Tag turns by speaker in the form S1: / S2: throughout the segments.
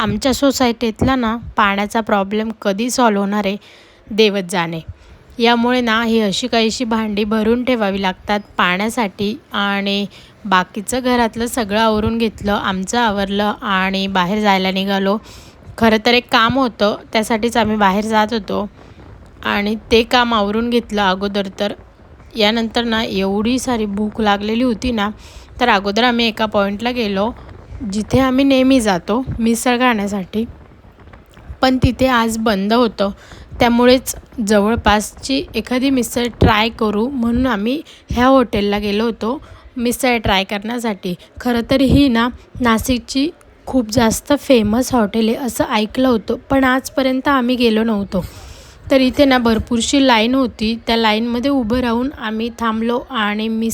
S1: आमच्या सोसायटीतला ना पाण्याचा प्रॉब्लेम कधी सॉल्व होणार आहे देवच जाणे. यामुळे ना ही अशी काहीशी भांडी भरून ठेवावी लागतात पाण्यासाठी. आणि बाकीचं घरातलं सगळं आवरून घेतलं, आमचं आवरलं आणि बाहेर जायला निघालो. खरं तर एक काम होतं, त्यासाठीच आम्ही बाहेर जात होतो आणि ते काम आवरून घेतलं अगोदर. तर यानंतर ना एवढी सारी भूक लागलेली होती ना, तर अगोदर आम्ही एका पॉईंटला गेलो जिथे आम्ही नेहमी जातो मिसळ खाण्यासाठी. पण तिथे आज बंद होतं, त्यामुळेच जवळपासची एखादी मिसळ ट्राय करू म्हणून आम्ही ह्या हॉटेलला गेलो होतो मिसळ ट्राय करण्यासाठी. खरं तर ही ना नाशिकची खूप जास्त फेमस हॉटेल आहे असं ऐकलं होतं, पण आजपर्यंत आम्ही गेलो नव्हतो. तर इथे ना भरपूरशी लाईन होती, त्या लाईनमध्ये उभं राहून आम्ही थांबलो आणि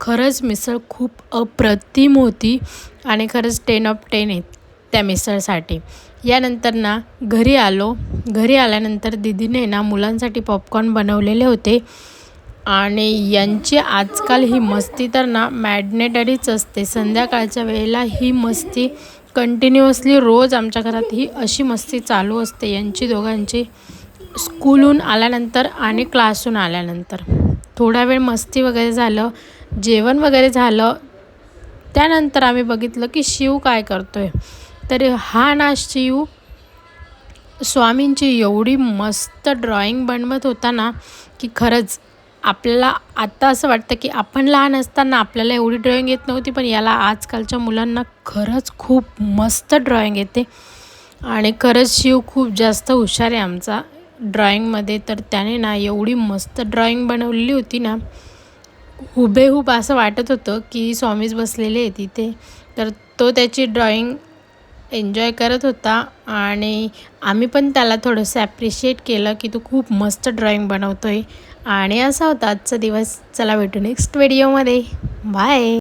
S1: खरंच मिसळ खूप अप्रतिम होती आणि खरंच 10 ऑफ 10 आहे त्या मिसळसाठी. यानंतर ना घरी आलो. घरी आल्यानंतर दीदीने ना मुलांसाठी पॉपकॉर्न बनवलेले होते आणि यांची आजकाल ही मस्ती तर ना मॅडनेटरीच असते. संध्याकाळच्या वेळेला ही मस्ती कंटिन्युअसली रोज आमच्या घरात ही अशी मस्ती चालू असते यांची दोघांची. स्कूलहून आल्यानंतर आणि क्लासहून आल्यानंतर थोडा वेळ मस्ती वगैरे झालं, जेवण वगैरे झालं. त्यानंतर आम्ही बघितलं की शिव काय करतो आहे. तर हा ना शिव स्वामींची एवढी मस्त ड्रॉइंग बनवत होता ना की खरंच आपल्याला आता असं वाटतं की आपण लहान असताना आपल्याला एवढी ड्रॉइंग येत नव्हती, पण याला आजकालच्या मुलांना खरंच खूप मस्त ड्रॉइंग येते. आणि खरंच शिव खूप जास्त हुशार आहे आमचा ड्रॉइंगमध्ये. तर त्याने ना एवढी मस्त ड्रॉइंग बनवलेली होती ना, हुबेहूब असं वाटत होतं की स्वामीच बसलेले आहे तिथे. तर तो त्याची ड्रॉइंग एन्जॉय करत होता आणि आम्ही पण त्याला थोडंसं ॲप्रिशिएट केलं की तू खूप मस्त ड्रॉइंग बनवतो आहे. आणि असा होता आजचा दिवस. चला भेटू नेक्स्ट व्हिडिओमध्ये. बाय.